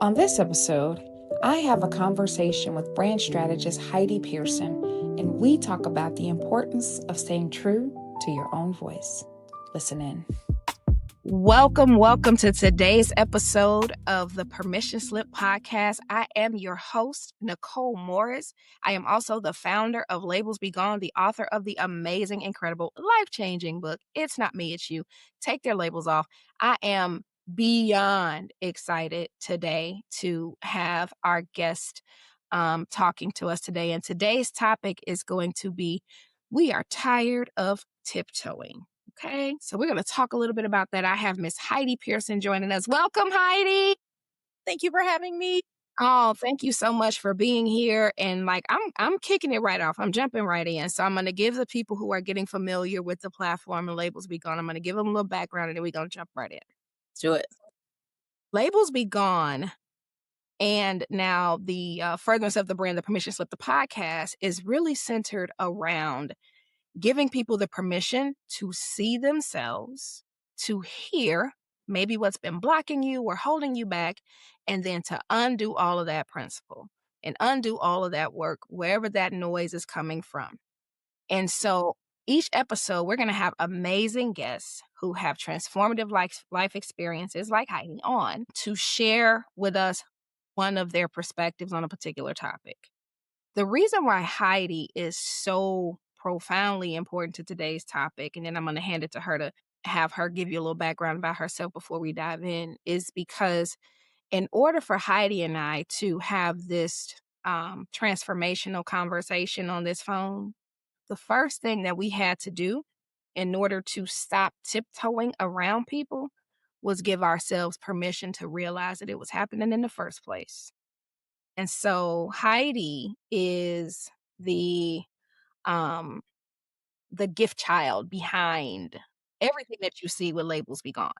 On this episode, I have a conversation with brand strategist Heidi Pearson, and we talk about the importance of staying true to your own voice. Listen in. Welcome to today's episode of the Permission Slip podcast. I am your host, Nicole Morris. I am also the founder of Labels Be Gone, the author of the amazing, incredible, life-changing book, It's Not Me, It's You. Take Their Labels Off. I am beyond excited today to have our guest talking to us today. And today's topic is going to be, we are tired of tiptoeing. Okay, so we're going to talk a little bit about that. I have Miss Heidi Pearson joining us. Welcome, Heidi. Thank you for having me. Oh, thank you so much for being here. And I'm kicking it right off. I'm jumping right in. So I'm going to give the people who are getting familiar with the platform and Labels Be Gone, I'm going to give them a little background and then we're going to jump right in. Let's do it. Labels Be Gone. And now the furtherance of the brand, the Permission Slip, the podcast is really centered around giving people the permission to see themselves, to hear maybe what's been blocking you or holding you back, and then to undo all of that principle and undo all of that work, wherever that noise is coming from. And so each episode, we're going to have amazing guests who have transformative life experiences like Heidi on to share with us one of their perspectives on a particular topic. The reason why Heidi is so profoundly important to today's topic, and then I'm going to hand it to her to have her give you a little background about herself before we dive in, is because in order for Heidi and I to have this transformational conversation on this phone, the first thing that we had to do in order to stop tiptoeing around people was give ourselves permission to realize that it was happening in the first place. And so Heidi is the gift child behind everything that you see with Labels Be Gone.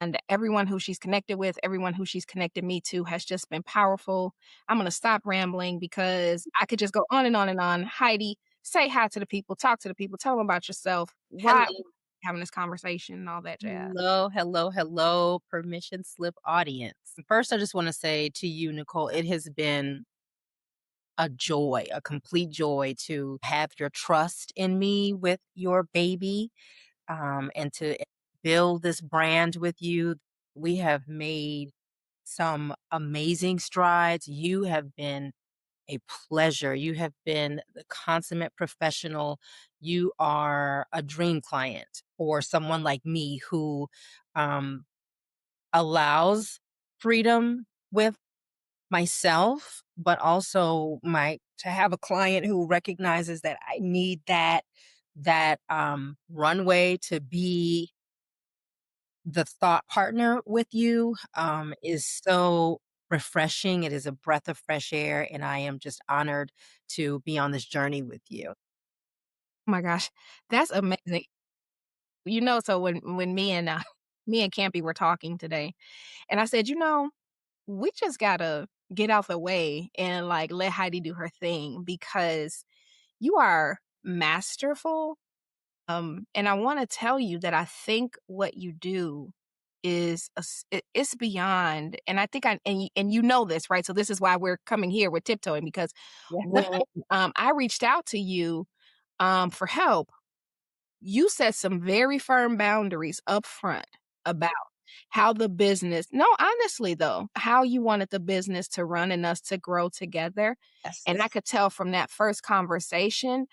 And everyone who she's connected with, everyone who she's connected me to has just been powerful. I'm going to stop rambling because I could just go on and on and on. Heidi, say hi to the people, talk to the people, tell them about yourself. Why Hello. having this conversation and all that jazz. Hello, Permission Slip audience. First, I just want to say to you, Nicole, it has been a joy, a complete joy to have your trust in me with your baby, and to build this brand with you. We have made some amazing strides. You have been a pleasure. You have been the consummate professional. You are a dream client or someone like me who um, allows freedom with myself, but also to have a client who recognizes that I need that runway to be the thought partner with you is so refreshing. It is a breath of fresh air, and I am just honored to be on this journey with you. Oh my gosh, that's amazing. So when me and Campy were talking today, and I said, we just gotta get out the way and let Heidi do her thing because you are masterful. And I want to tell you that I think what you do is it's beyond. And I think and you know this, right? So this is why we're coming here with tiptoeing because Yeah. when I reached out to you for help, you set some very firm boundaries up front about how the business, no, honestly though, how you wanted the business to run and us to grow together. Yes. And I could tell from that first conversation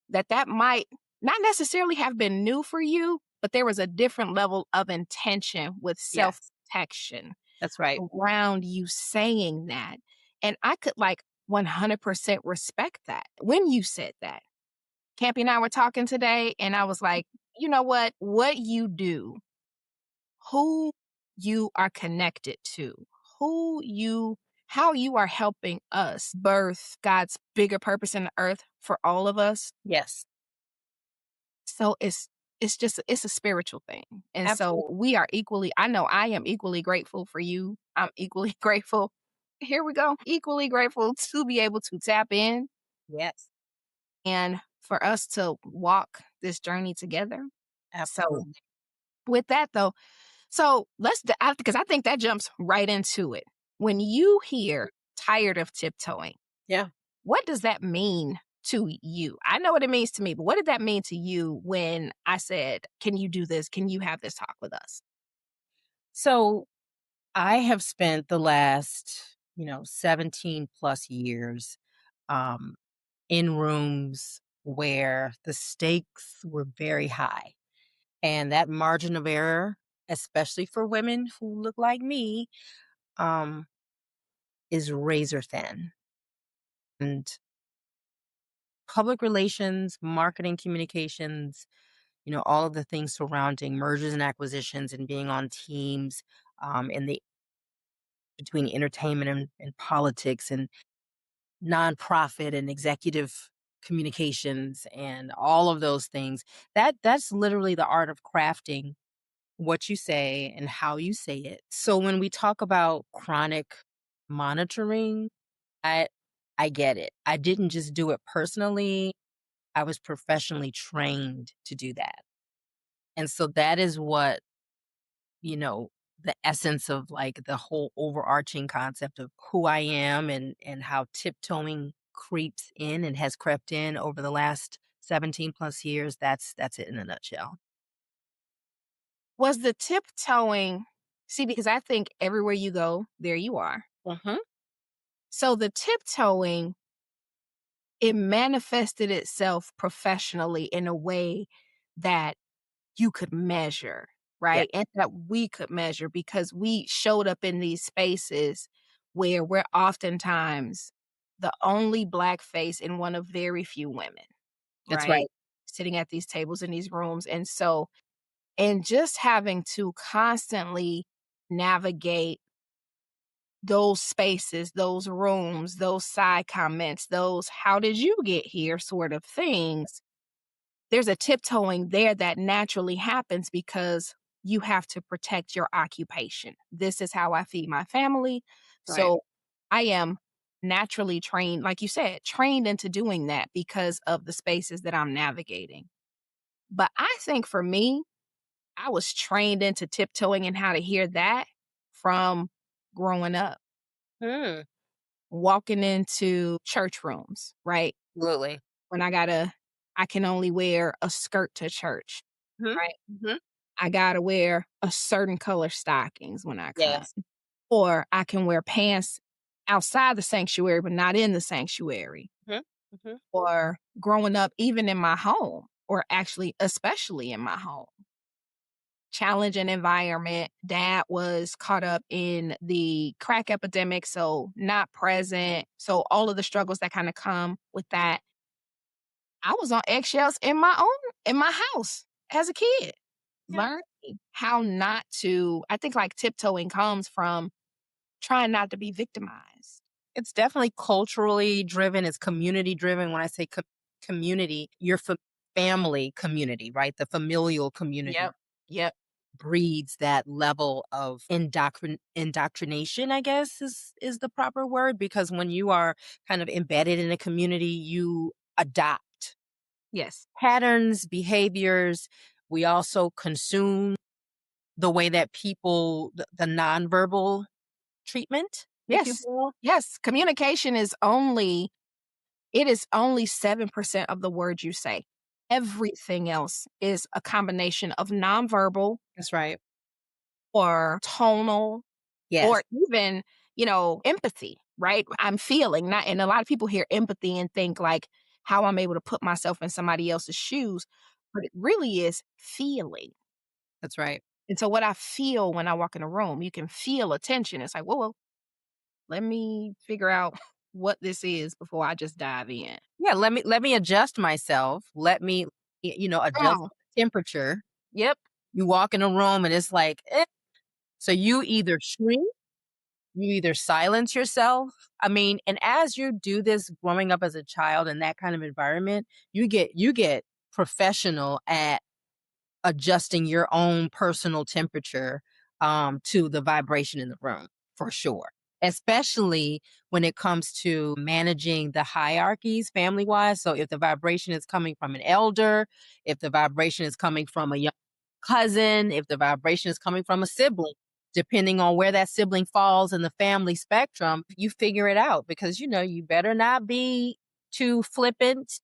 that might not necessarily have been new for you, but there was a different level of intention with Yes. self-protection That's right. around you saying that. And I could 100% respect that when you said that. Campy and I were talking today, and I was like, you know what you do, who you are connected to, how you are helping us birth God's bigger purpose in the earth for all of us. Yes. So it's a spiritual thing. And Absolutely. so we are I know I am equally grateful for you. I'm equally grateful. Here we go. Equally grateful to be able to tap in Yes. and for us to walk this journey together. So Absolutely. with that though, so because I think that jumps right into it. When you hear tired of tiptoeing, Yeah. what does that mean to you? I know what it means to me, but what did that mean to you when I said, "Can you do this? Can you have this talk with us?" So I have spent the last, 17 plus years um, in rooms where the stakes were very high. And that margin of error, especially for women who look like me, um, is razor thin. And public relations, marketing communications, all of the things surrounding mergers and acquisitions and being on teams in the between entertainment and politics and nonprofit and executive communications and all of those things. That's literally the art of crafting what you say and how you say it. So when we talk about chronic monitoring, I I get it. I didn't just do it personally. I was professionally trained to do that. And so that is what, you know, the essence of like the whole overarching concept of who I am and how tiptoeing creeps in and has crept in over the last 17 plus years. That's it in a nutshell. Was the tiptoeing see, because I think everywhere you go, there you are. Mhm. So the tiptoeing, it manifested itself professionally in a way that you could measure, Yeah, right? And that we could measure because we showed up in these spaces where we're oftentimes the only Black face in one of very few women, that's right. right? Sitting at these tables in these rooms. And so, and just having to constantly navigate those spaces, those rooms, those side comments, those how did you get here sort of things, there's a tiptoeing there that naturally happens because you have to protect your occupation. This is how I feed my family. Right. So I am naturally trained, like you said, trained into doing that because of the spaces that I'm navigating. But I think for me, I was trained into tiptoeing and how to hear that from growing up, Mm, walking into church rooms, right? absolutely. When I can only wear a skirt to church, Mhm. right? Mhm. I gotta wear a certain color stockings when I come. Yes. Or I can wear pants outside the sanctuary, but not in the sanctuary. Mhm. Mhm. Or growing up, even in my home, or actually, especially in my home, challenging environment. Dad was caught up in the crack epidemic, so not present. So all of the struggles that kind of come with that. I was on eggshells in my house as a kid, Yeah. learning how not to I think, like, tiptoeing comes from trying not to be victimized. It's definitely culturally driven, it's community driven. When I say community, your family community, right? The familial community Yep. Yep. breeds that level of indoctrination, I guess is the proper word, because when you are kind of embedded in a community, you adopt Yes. patterns, behaviors. We also consume the way that people the nonverbal treatment, if you Yes. will. Yes. Communication is only it is only 7% of the words you say. Everything else is a combination of nonverbal That's right. or tonal Yes. or even, empathy, right? I'm feeling not and a lot of people hear empathy and think like how I'm able to put myself in somebody else's shoes, but it really is feeling. That's right. And so what I feel when I walk in a room, you can feel a tension. It's like, whoa, let me figure out what this is before I just dive in. Yeah, let me adjust myself. Let me, Come adjust on. the temperature. Yep. You walk in a room and it's like, eh. So you either shrink, you either silence yourself. I mean, and as you do this growing up as a child in that kind of environment, you get professional at adjusting your own personal temperature to the vibration in the room for sure. Especially when it comes to managing the hierarchies family wise. So if the vibration is coming from an elder, if the vibration is coming from a young cousin, if the vibration is coming from a sibling, depending on where that sibling falls in the family spectrum, you figure it out because, you better not be too flippant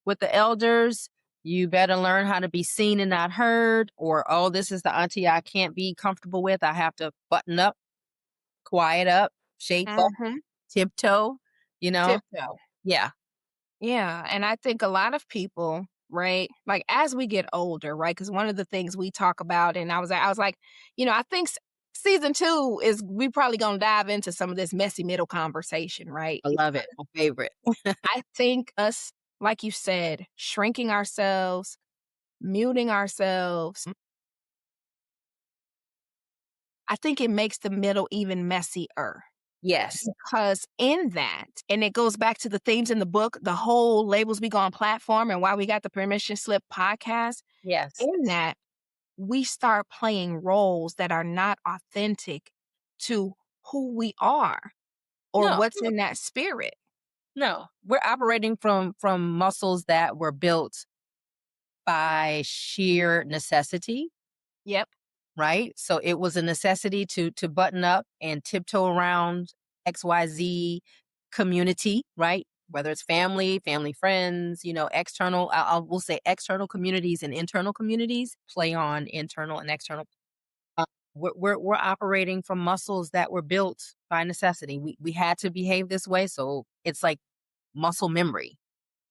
with the elders. You better learn how to be seen and not heard, or, oh, this is the auntie I can't be comfortable with. I have to button up, quiet up, shape up, Mhm. tiptoe, you know? Tiptoe. Yeah. Yeah, and I think a lot of people, right, like, as we get older, right? Because one of the things we talk about and I was like, I think season 2 is we probably gonna dive into some of this messy middle conversation, right? I love it. My favorite. I think us, like you said, shrinking ourselves, muting ourselves, I think it makes the middle even messier. Yes. Because in that, and it goes back to the themes in the book, the whole Labels Be Gone platform and why we got the Permission Slip podcast. Yes. In that, we start playing roles that are not authentic to who we are or No, what's in that spirit. no. We're operating from muscles that were built by sheer necessity, Yep. right? So it was a necessity to button up and tiptoe around XYZ community, right? Whether it's family, friends, external, we'll say external communities and internal communities play on internal and external. We're operating from muscles that were built by necessity. We had to behave this way, so it's like muscle memory.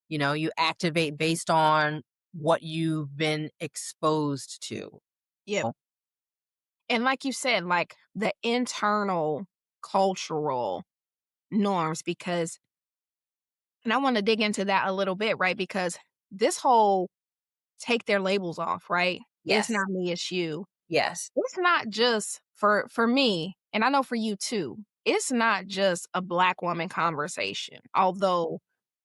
You activate based on what you've been exposed to. Yep. Oh, And like you said, like the internal cultural norms, because, and I want to dig into that a little bit, right? Because this whole take their labels off, right? It's yes, not me, it's you. yes, It's not just for me, and I know for you too. It's not just a Black woman conversation, although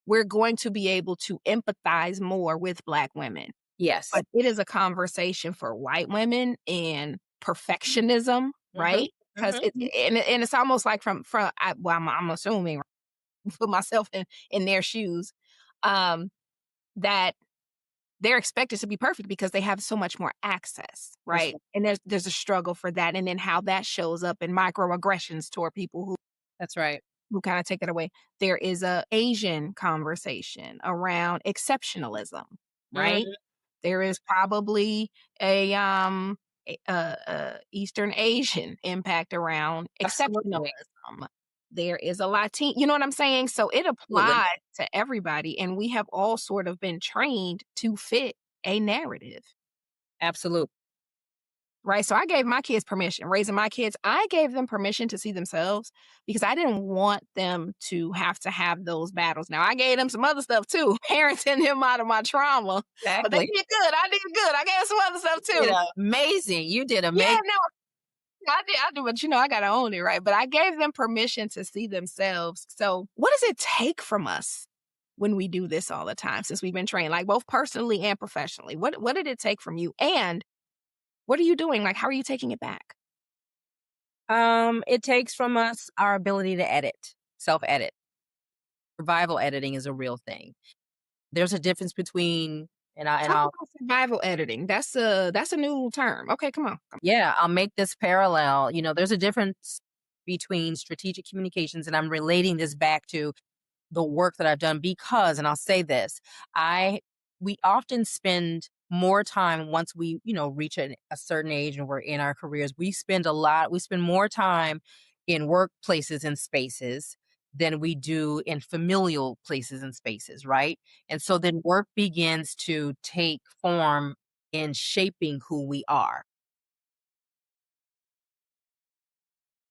we're going to be able to empathize more with Black women. yes. But it is a conversation for white women and perfectionism, Mhm, right? Because mhm. and it's almost like I'm assuming, put myself in their shoes, um, that they're expected to be perfect because they have so much more access, That's right? right. And there's a struggle for that, and then how that shows up in microaggressions toward people That's right. who kinda take that away. There is a Asian conversation around exceptionalism, right? Mhm. There is probably a Eastern Asian impact around Absolutely, exceptionalism. There is a Latin, you know what I'm saying? So it absolutely, applies to everybody, and we have all sort of been trained to fit a narrative. absolutely. Right, so I gave my kids permission. Raising my kids, I gave them permission to see themselves because I didn't want them to have those battles. Now, I gave them some other stuff too, parenting them out of my trauma, but they Exactly. did good. I did good. I gave them some other stuff You did too. amazing. You did Yeah, amazing. no, I did, but I gotta own it, right? But I gave them permission to see themselves. So, what does it take from us when we do this all the time since we've been trained, like both personally and professionally? What did it take from you? And what are you doing? Like, how are you taking it back? It takes from us our ability to edit, self-edit. Survival editing is a real thing. There's a difference between and Talk I'll about survival editing. That's a new term. Okay, come on. yeah, I'll make this parallel. There's a difference between strategic communications, and I'm relating this back to the work that I've done because, and I'll say this, we often spend more time once we, reach a certain age and we're in our careers. We spend more time in workplaces and spaces than we do in familial places and spaces, right? And so then work begins to take form in shaping who we are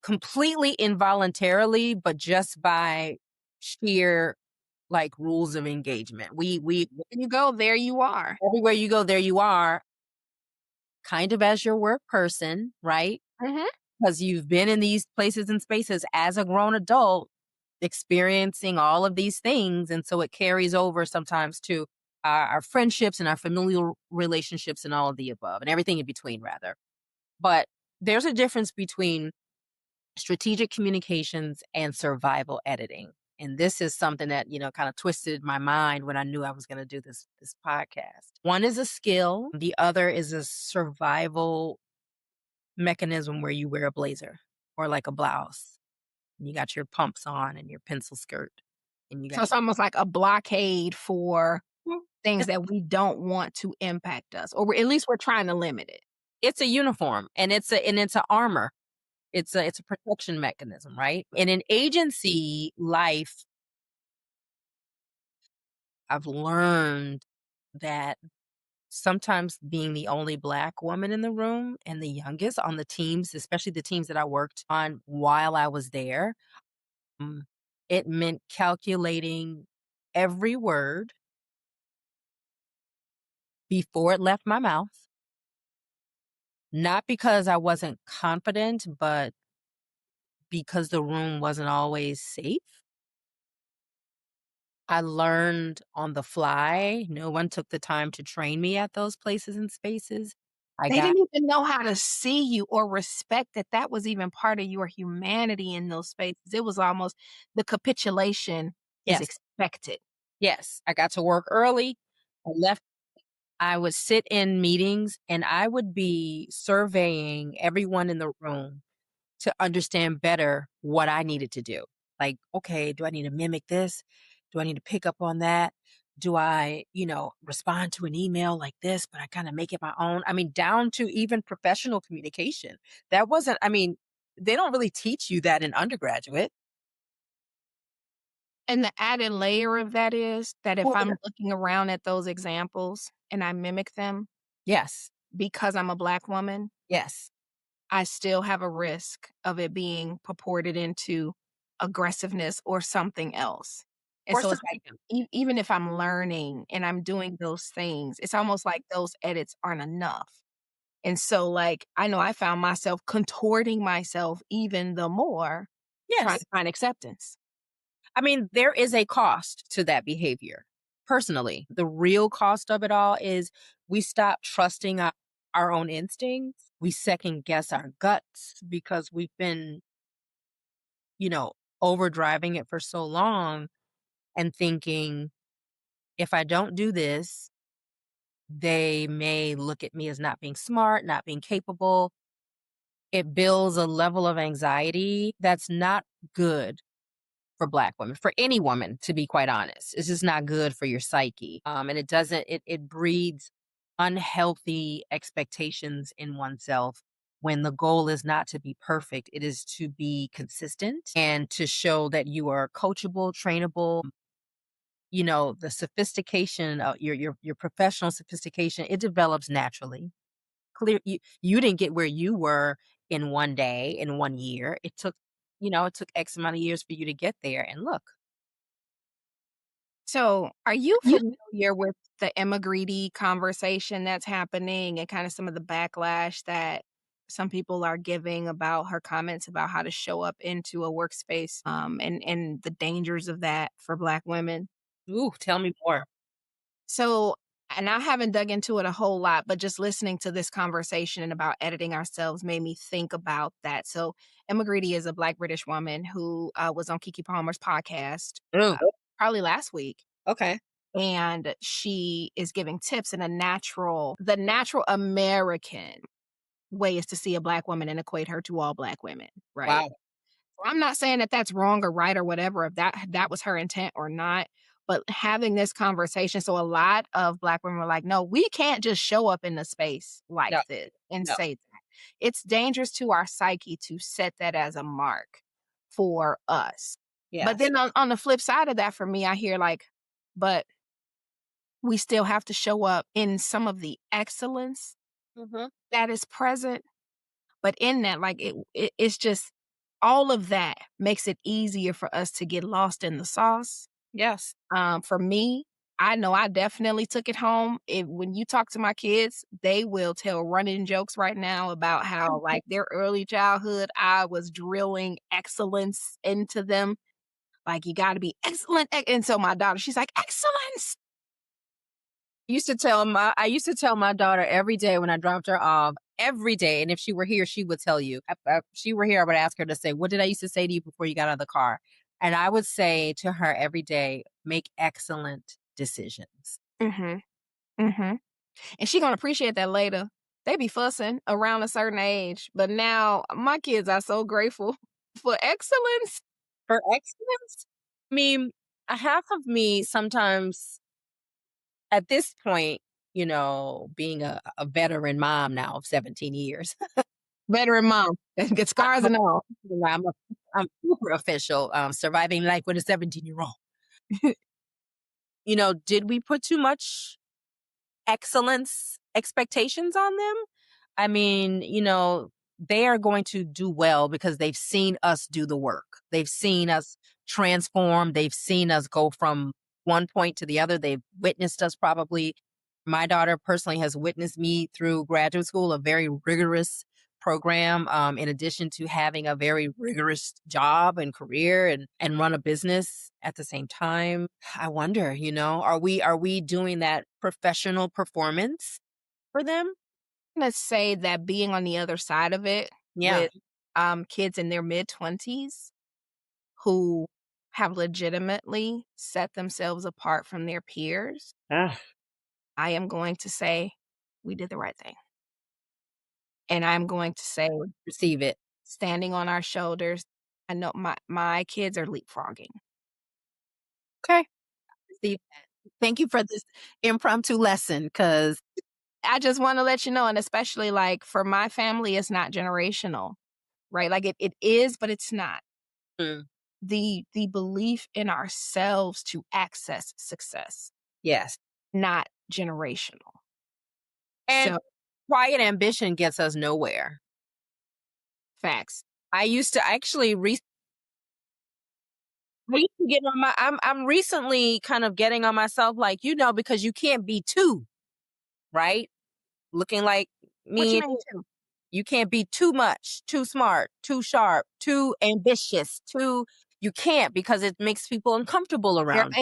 completely involuntarily, but just by sheer like rules of engagement. We There you go, there you are. everywhere you go, there you are, kind of as your work person, right? Mhm. Because you've been in these places and spaces as a grown adult, experiencing all of these things, and so it carries over sometimes to our friendships and our familial relationships and all of the above, and everything in between, rather. But there's a difference between strategic communications and survival editing. And this is something that, kind of twisted my mind when I knew I was going to do this podcast. One is a skill, the other is a survival mechanism where you wear a blazer or like a blouse. And you got your pumps on and your pencil skirt, and you So got it's almost like a blockade for your things it's that we don't want to impact us, or at least we're trying to limit it. it's a uniform, and it's a armor. It's a protection mechanism, right? In an agency life, I've learned that sometimes being the only Black woman in the room and the youngest on the teams, especially the teams that I worked on while I was there, mm, it meant calculating every word before it left my mouth, not because I wasn't confident, but because the room wasn't always safe. I learned on the fly. No one took the time to train me at those places and spaces. I They got didn't even know how to see you or respect that that was even part of your humanity in those spaces. It was almost the capitulation is yes, expected. yes. I got to work early. I left. I would sit in meetings and I would be surveying everyone in the room to understand better what I needed to do. Like, okay, do I need to mimic this? Do I need to pick up on that? Do I, respond to an email like this, but I kind of make it my own? I mean, down to even professional communication. That wasn't, I mean, they don't really teach you that in undergraduate. And the added layer of that is that if Well, I'm looking around at those examples and I mimic them yes, because I'm a Black woman, yes. I still have a risk of it being purported into aggressiveness or something else. And Or so it's like, something. even if I'm learning and I'm doing those things, it's almost like those edits aren't enough. And so, like, I know I found myself contorting myself even the more, trying Yes. to find acceptance. I mean, there is a cost to that behavior. Personally, the real cost of it all is we stop trusting our own instincts. We second guess our guts because we've been, you know, overdriving it for so long and thinking, if I don't do this, they may look at me as not being smart, not being capable. It builds a level of anxiety that's not good for Black women, for any woman, to be quite honest. It's just not good for your psyche. And it doesn't, it breeds unhealthy expectations in oneself when the goal is not to be perfect. It is to be consistent and to show that you are coachable, trainable. The sophistication, your professional sophistication, it develops naturally. You didn't get where you were in one day, in one year. It took X amount of years for you to get there. And look, So, are you you familiar with the Emma Greedy conversation that's happening and kind of some of the backlash that some people are giving about her comments about how to show up into a workspace, and the dangers of that for Black women? ooh, tell me more. So, and I haven't dug into it a whole lot, but just listening to this conversation and about editing ourselves made me think about that. So, Emma Greedy is a Black British woman who was on Kiki Palmer's podcast Ooh, probably last week, okay. and she is giving tips in the natural American way is to see a Black woman and equate her to all Black women, right? Wow. So I'm not saying that that's wrong or right or whatever, if that was her intent or not, but having this conversation, so a lot of Black women were like, "No, we can't just show up in a space No, like this and no. say that." It's dangerous to our psyche to set that as a mark for us. But Yes. then on the flip side of that, for me, I hear like, "But we still have to show up in some of the excellence Mhm. that is present." But in that, like, it's just all of that makes it easier for us to get lost in the sauce. Yes. For me, I know I definitely took it home. When you talk to my kids, they will tell running jokes right now about how, like, their early childhood, I was drilling excellence into them. Like, you gotta be excellent. And so my daughter, she's like, "Excellence." I used to tell my daughter every day when I dropped her off, every day, and if she were here, she would tell you. If she were here, I would ask her to say, "What did I used to say to you before you got out of the car?" And I would say to her every day, "Make excellent decisions." Mhm. Mhm. And she gonna appreciate that later. They be fussing around a certain age, but now my kids are so grateful for excellence. For excellence? I mean, a half of me sometimes at this point, being a veteran mom now of 17 years, Veteran mom that get scars I'm a, and all. I'm a, I'm super official, surviving life with a 17-year-old. Did we put too much excellence expectations on them? I mean, they are going to do well because they've seen us do the work. They've seen us transform. They've seen us go from one point to the other. They've witnessed us probably. My daughter personally has witnessed me through graduate school, a very rigorous program, in addition to having a very rigorous job and career and run a business at the same time. I wonder, are we doing that professional performance for them? I'm gonna say that being on the other side of it Yeah. with, kids in their mid-20s who have legitimately set themselves apart from their peers, Ah, I am going to say we did the right thing. And I'm going to say, receive it. standing on our shoulders, I know my kids are leapfrogging. Okay. Receive that. Thank you for this impromptu lesson because I just wanna let you know, and especially, like, for my family, it's not generational, right? Like, it is, but it's not. The belief in ourselves to access success, yes. not generational. And So, quiet ambition gets us nowhere. facts. I used to actually I used to get on I'm recently kind of getting on myself like, because you can't be too, right? Looking like What you me. mean too? You can't be too much, too smart, too sharp, too ambitious, you can't because it makes people uncomfortable You're around.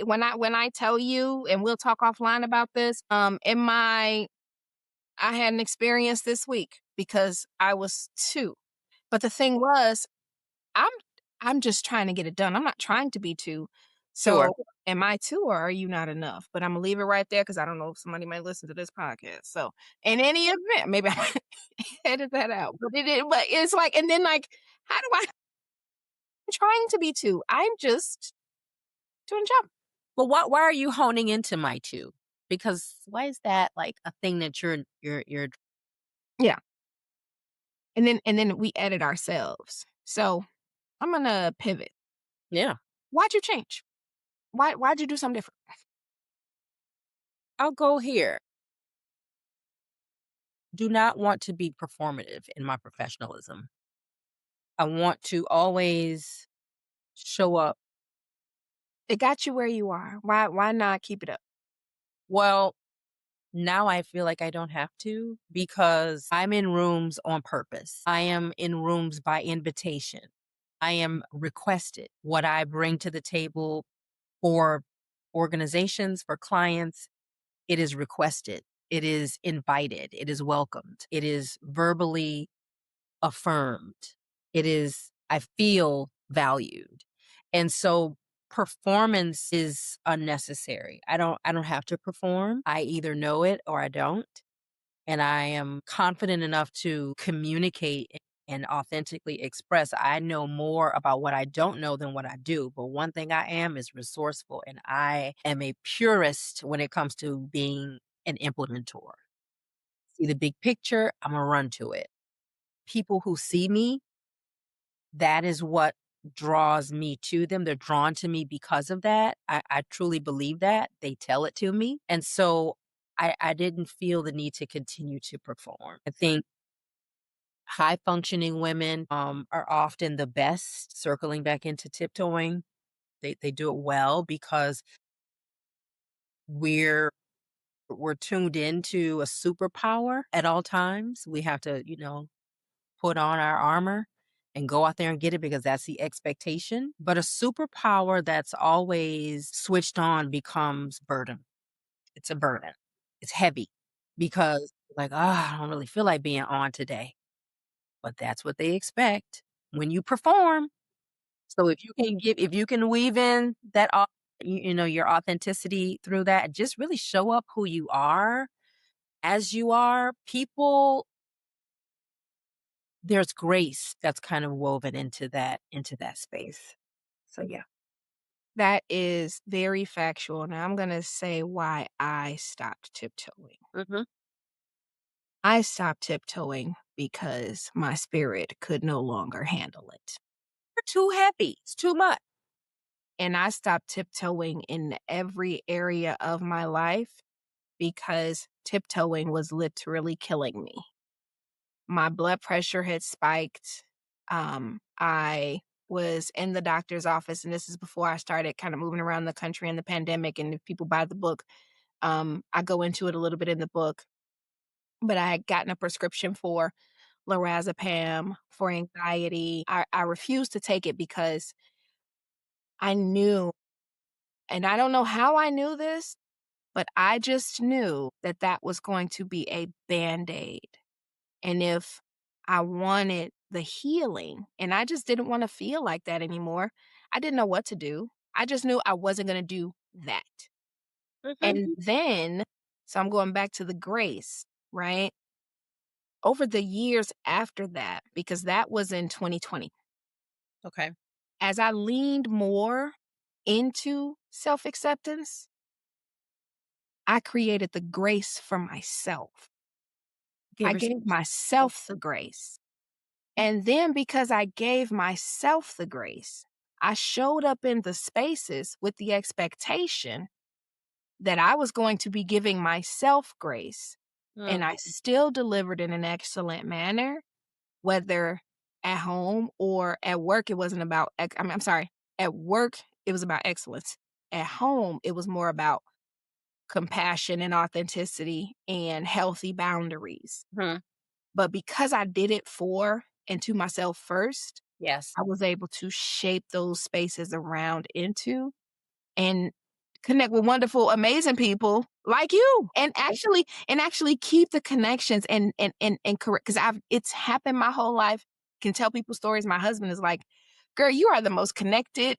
when I tell you, and we'll talk offline about this, I had an experience this week because I was 2. But the thing was, I'm I'm just trying to get it done. I'm not trying to be 2. Sure. So, am I 2 or are you not enough? But Imma leave it right there because I don't know if somebody might listen to this podcast. So, in any event, maybe I might edit that out. But it's like, and then, like, how do I I'm trying to be 2. I'm just doing job. Well, why are you honing into my two? Because why is that like a thing that you're Yeah. And then we edit ourselves. So, I'm gonna pivot. yeah. Why'd you change? Why'd you do something different? I'll go here. Do not want to be performative in my professionalism. I want to always show up. It got you where you are. Why not keep it up? Well, now I feel like I don't have to because I'm in rooms on purpose. I am in rooms by invitation. I am requested. What I bring to the table for organizations, for clients, it is requested. It is invited. It is welcomed. It is verbally affirmed. I feel valued. And so performance is unnecessary. I don't have to perform. I either know it or I don't. And I am confident enough to communicate and authentically express. I know more about what I don't know than what I do. But one thing I am is resourceful and I am a purist when it comes to being an implementer. See the big picture, I'm gonna run to it. People who see me, that is what draws me to them. They're drawn to me because of that. I truly believe that. They tell it to me. And so I didn't feel the need to continue to perform. I think high functioning women are often the best, circling back into tiptoeing. They do it well because we're we're tuned into a superpower at all times. We have to, put on our armor and go out there and get it because that's the expectation. But a superpower that's always switched on becomes burden. It's a burden. It's heavy because like, I don't really feel like being on today. But that's what they expect when you perform. So if you can weave in that, your authenticity through that, just really show up who you are as you are, people there's grace that's kind of woven into that space. So yeah. That is very factual. Now I'm gonna say why I stopped tiptoeing. Mhm. I stopped tiptoeing because my spirit could no longer handle it. You're too heavy. It's too much. And I stopped tiptoeing in every area of my life because tiptoeing was literally killing me. My blood pressure had spiked. I was in the doctor's office, and this is before I started kind of moving around the country in the pandemic. And if people buy the book, I go into it a little bit in the book, but I had gotten a prescription for lorazepam for anxiety. I refused to take it because I knew, and I don't know how I knew this, but I just knew that that was going to be a band aid. And if I wanted the healing and I just didn't want to feel like that anymore, I didn't know what to do. I just knew I wasn't going to do that. Mhm. And then, so I'm going back to the grace, right? Over the years after that, because that was in 2020, Okay. as I leaned more into self acceptance, I created the grace for myself. I Give yourself gave myself the grace. And then because I gave myself the grace, I showed up in the spaces with the expectation that I was going to be giving myself grace. And Mm. I still delivered in an excellent manner, whether at home or at work. It wasn't about, I'm sorry, at work, it was about excellence. At home, it was more about compassion and authenticity and healthy boundaries. Mhm. But because I did it for and to myself first, Yes. I was able to shape those spaces around into and connect with wonderful, amazing people like you and actually keep the connections and correct because I've it's happened my whole life. Can tell people stories. My husband is like, girl, you are the most connected,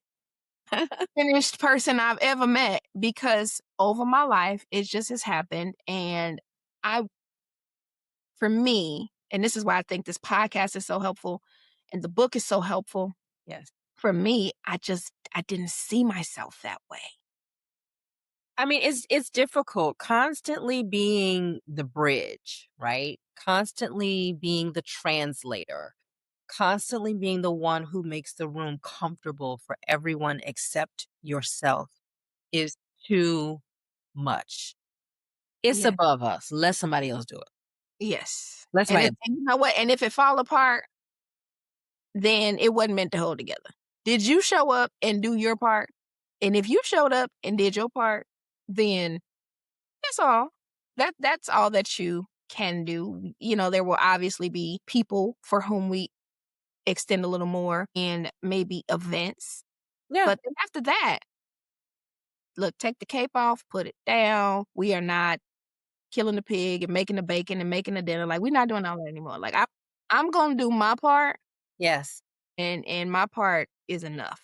finished person I've ever met because over my life, it just has happened. And I for me, and this is why I think this podcast is so helpful and the book is so helpful. Yes. For me, I didn't see myself that way. I mean, it's difficult constantly being the bridge, right? Constantly being the translator, constantly being the one who makes the room comfortable for everyone except yourself is too much. It's Yeah. above us. Let somebody else do it. Yes. Let And somebody if else. and you know what? And if it fall apart, then it wasn't meant to hold together. Did you show up and do your part? And if you showed up and did your part, then that's all. That's all that you can do. You know, there will obviously be people for whom we extend a little more and maybe events. Yeah. But then after that, look, take the cape off, put it down. We are not killing the pig and making the bacon and making the dinner. Like we're not doing all that anymore. Like I'm gonna do my part Yes. and my part is enough.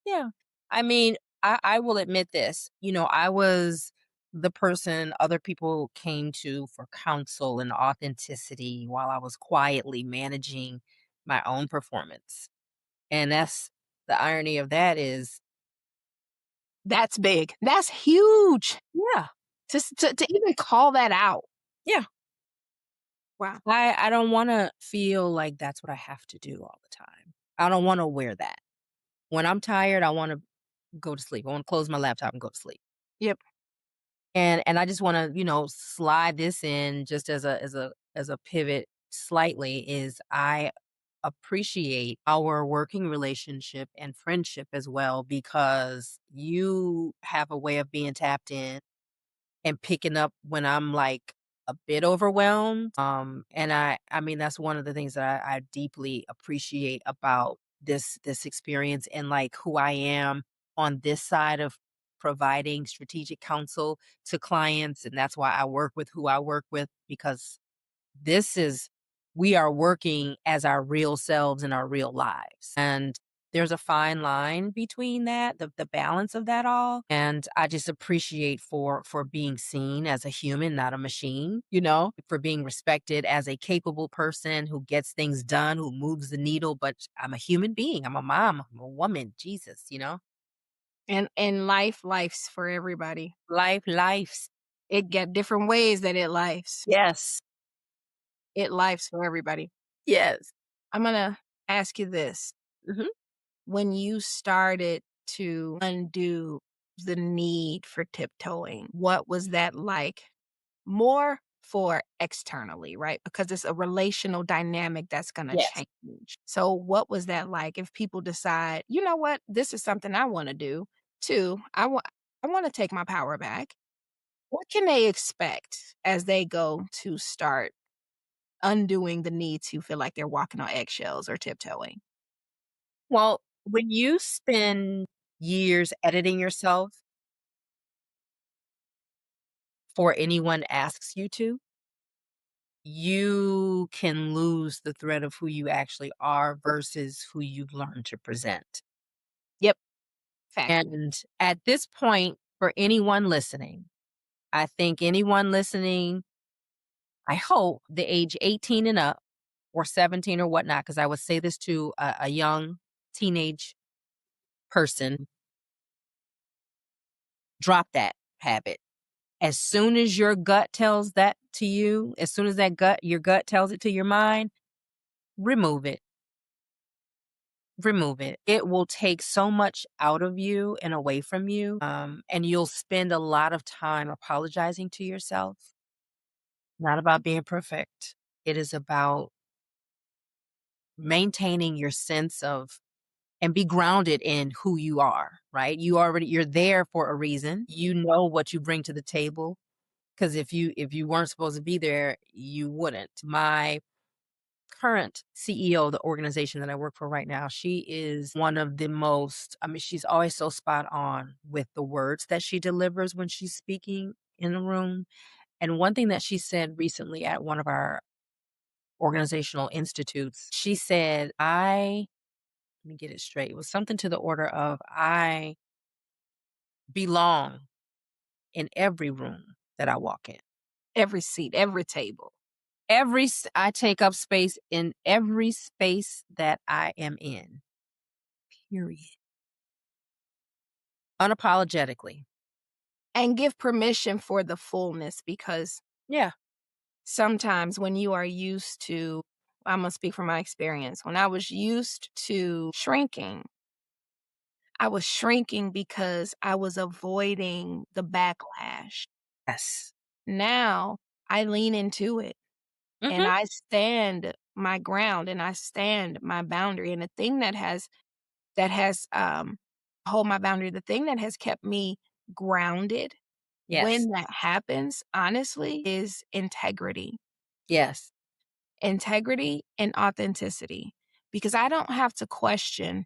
Yeah. I mean, I will admit this. I was the person other people came to for counsel and authenticity while I was quietly managing my own performance. And that's the irony of that is, That's big. That's huge. yeah, To even call that out. yeah. Wow. I don't want to feel like that's what I have to do all the time. I don't want to wear that. When I'm tired, I want to go to sleep. I want to close my laptop and go to sleep. Yep. And I just wanna, slide this in just as a pivot slightly is I appreciate our working relationship and friendship as well because you have a way of being tapped in and picking up when I'm, like, a bit overwhelmed, and I mean, that's one of the things that I deeply appreciate about this experience and, like, who I am on this side of providing strategic counsel to clients, and that's why I work with who I work with because this is we are working as our real selves in our real lives, and there's a fine line between that, the balance of that all. And I just appreciate for being seen as a human, not a machine, for being respected as a capable person who gets things done, who moves the needle, but I'm a human being. I'm a mom, I'm a woman, Jesus. And life's for everybody. Life's. It get different ways that it lifes. Yes. It lifes for everybody. Yes. I'm gonna ask you this. Mhm. When you started to undo the need for tiptoeing, what was that like? More for externally, right? Because it's a relational dynamic that's gonna Yes. change. So what was that like if people decide, "You know what? This is something I wanna do, too. I wanna take my power back." What can they expect as they go to start undoing the need to feel like they're walking on eggshells or tiptoeing? Well, when you spend years editing yourself before anyone asks you to, you can lose the thread of who you actually are versus who you've learned to present. Yep, fact. And at this point, for anyone listening, I think anyone listening, I hope the age 18 and up or 17 or whatnot, because I would say this to a young teenage person, drop that habit. As soon as your gut tells that to you, as soon as your gut tells it to your mind, remove it. Remove it. It will take so much out of you and away from you. And you'll spend a lot of time apologizing to yourself. Not about being perfect. It is about maintaining your sense of and be grounded in who you are, right? You're there for a reason. You know what you bring to the table. Because if you weren't supposed to be there, you wouldn't. My current CEO of the organization that I work for right now, she is one of the most, I mean, she's always so spot on with the words that she delivers when she's speaking in the room. And one thing that she said recently at one of our organizational institutes, she said, let me get it straight. It was something to the order of, I belong in every room that I walk in. Every seat, every table. I take up space in every space that I am in. Period. Unapologetically. And give permission for the fullness because Yeah. sometimes when you are used to I'm gonna speak from my experience. When I was used to shrinking, I was shrinking because I was avoiding the backlash. Yes. Now I lean into it and Mhm. I stand my ground and I stand my boundary. And the thing that has hold my boundary, the thing that has kept me grounded Yes. when that happens, honestly, is integrity. Yes. Integrity and authenticity, because I don't have to question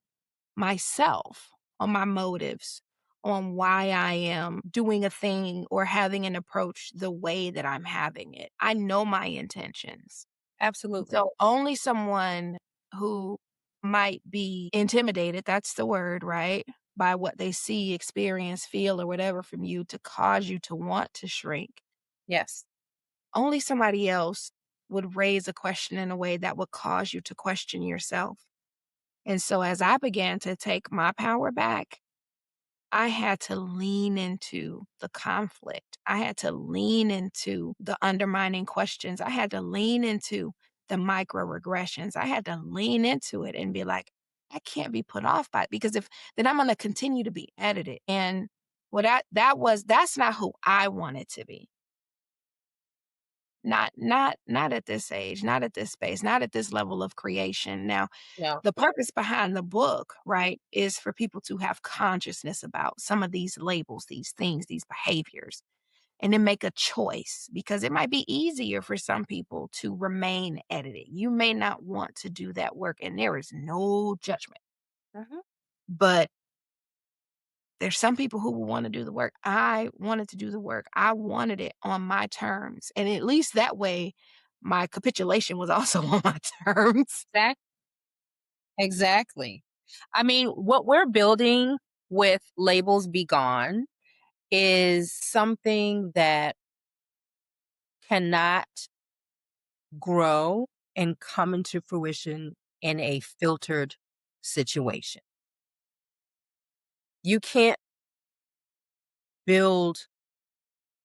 myself on my motives, on why I am doing a thing or having an approach the way that I'm having it. I know my intentions. Absolutely. So only someone who might be intimidated, that's the word, right? By what they see, experience, feel, or whatever from you to cause you to want to shrink. Yes. Only somebody else would raise a question in a way that would cause you to question yourself. And so as I began to take my power back, I had to lean into the conflict. I had to lean into the undermining questions. I had to lean into the microaggressions. I had to lean into it and be like, I can't be put off by it because if then I'm going to continue to be edited. And that's not who I wanted to be. Not at this age, not at this space, not at this level of creation. Now, No. the purpose behind the book, right, is for people to have consciousness about some of these labels, these things, these behaviors, and then make a choice because it might be easier for some people to remain edited. You may not want to do that work, and there is no judgment. Mhm. But there's some people who will wanna do the work. I wanted to do the work. I wanted it on my terms, and at least that way, my capitulation was also on my terms. Exact Exactly. I mean, what we're building with Labels Be Gone is something that cannot grow and come into fruition in a filtered situation. You can't build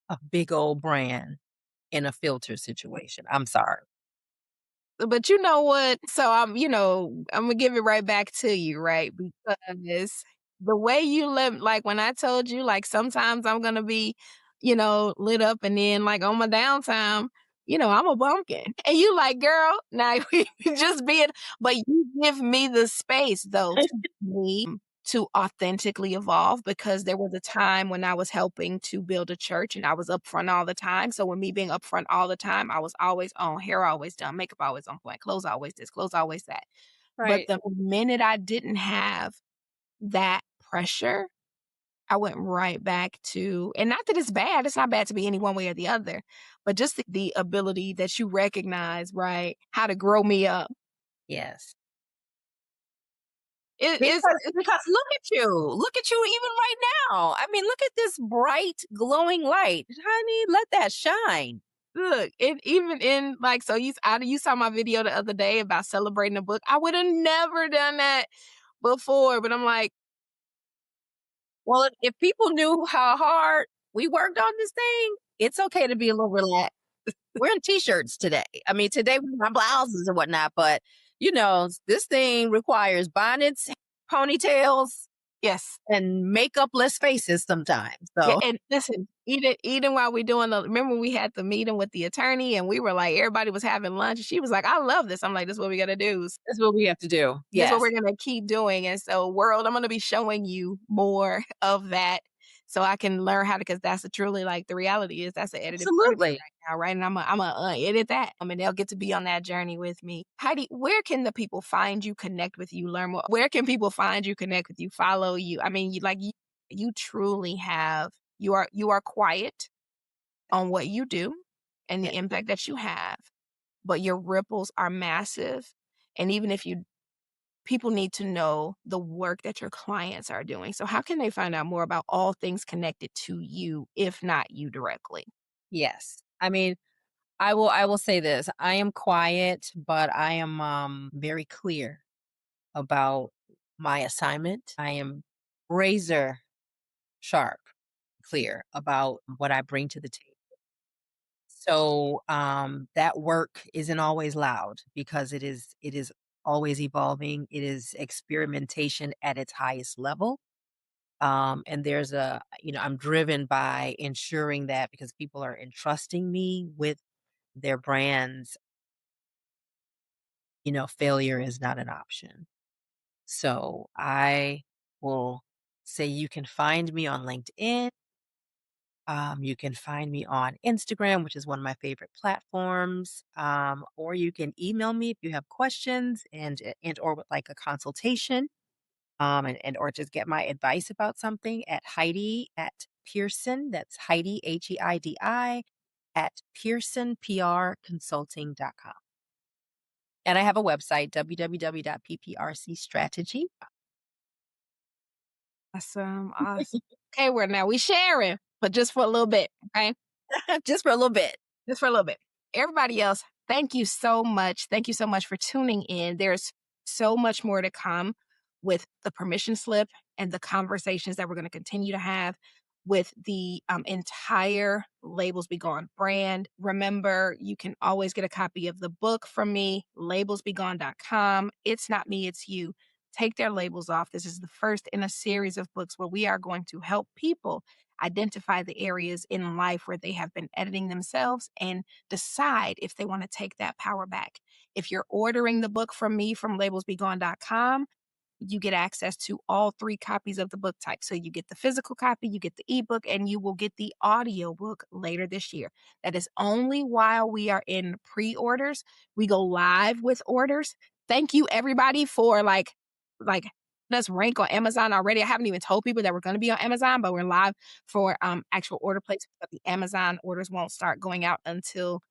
a big old brand in a filter situation. I'm sorry. But you know what? So I'm gonna give it right back to you, right? Because the way you live, like when I told you, like sometimes I'm gonna be, lit up, and then like on my downtime, I'm a bumpkin. And you like, girl, now we just being, but you give me the space though to me to authentically evolve, because there was a time when I was helping to build a church and I was upfront all the time. So when me being upfront all the time, I was always on, hair always done, makeup always on point, clothes always this, clothes always that. But Right. the minute I didn't have that pressure, I went right back to, and not that it's bad, it's not bad to be any one way or the other, but just the ability that you recognize, right, how to grow me up. Yes. It is, Because look at you. Look at you even right now. I mean, look at this bright, glowing light. Honey, let that shine. look, it even in like, so you saw my video the other day about celebrating a book. I would have never done that before, but I'm like, Well, if people knew how hard we worked on this thing, it's okay to be a little relaxed. We're in t-shirts today. I mean, today we have blouses and whatnot, but this thing requires bonnets, ponytails, yes. and makeupless faces sometimes. Yeah, So and listen, even while we're doing remember we had the meeting with the attorney and we were like, everybody was having lunch, and she was like, "I love this." I'm like, "This is what we gotta do. that's what we have to do. This is what Yes, we're gonna keep doing." And so, world, I'm gonna be showing you more of that so I can learn how to, because that's truly like the reality is that's an edited project absolutely. right now, right? And I'm a edit that. I mean, they'll get to be on that journey with me. Heidi, where can the people find you, connect with you, learn more? Where can people find you, connect with you, follow you? I mean, you truly have, you are quiet on what you do and Yeah. the impact that you have, but your ripples are massive. And even if you people need to know the work that your clients are doing. So how can they find out more about all things connected to you, if not you directly? Yes. I mean, I will say this. I am quiet, but I am very clear about my assignment. I am razor sharp clear about what I bring to the table. So that work isn't always loud because it is always evolving. It is experimentation at its highest level. And I'm driven by ensuring that because people are entrusting me with their brands, failure is not an option. So I will say you can find me on LinkedIn. You can find me on Instagram, which is one of my favorite platforms, or you can email me if you have questions and or would like a consultation, and or just get my advice about something at Heidi at Pearson. That's Heidi Heidi at Pearson PR Consulting.com. And I have a website, www.pprcstrategy. Awesome. Awesome. Okay, we're now we sharing, but just for a little bit. Okay. Just for a little bit. Just for a little bit. Everybody else, thank you so much. Thank you so much for tuning in. There's so much more to come with the permission slip and the conversations that we're going to continue to have with the entire Labels Be Gone brand. Remember, you can always get a copy of the book from me, labelsbegone.com. It's not me, it's you. Take their labels off. This is the first in a series of books where we are going to help people identify the areas in life where they have been editing themselves and decide if they want to take that power back. If you're ordering the book from me from labelsbegone.com, you get access to all three copies of the book type. So you get the physical copy, you get the ebook, and you will get the audio book later this year. That is only while we are in pre-orders. We go live with orders. Thank you everybody for like let's rank on Amazon already. I haven't even told people that we're going to be on Amazon, but we're live for actual order placement. But the Amazon orders won't start going out until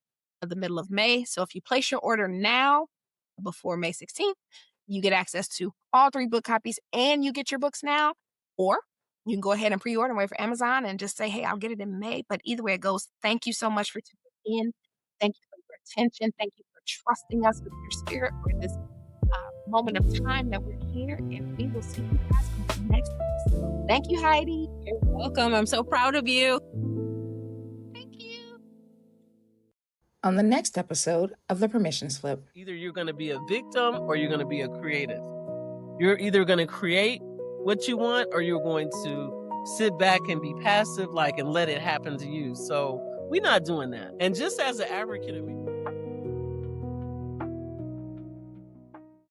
the middle of May. So if you place your order now before May 16th, you get access to all 3 book copies and you get your books now, or you can go ahead and pre-order and wait for Amazon and just say, "Hey, I'll get it in May." But either way it goes, thank you so much for tuning in. Thank you for your attention. Thank you for trusting us with your spirit for this moment of time that we're here, and we will see you guys on the next episode. Thank you, Heidi. You're welcome. I'm so proud of you. Thank you. On the next episode of The Permission Slip. Either you're going to be a victim or you're going to be a creative. You're either going to create what you want or you're going to sit back and be passive and let it happen to you. So we're not doing that. And just as an advocate of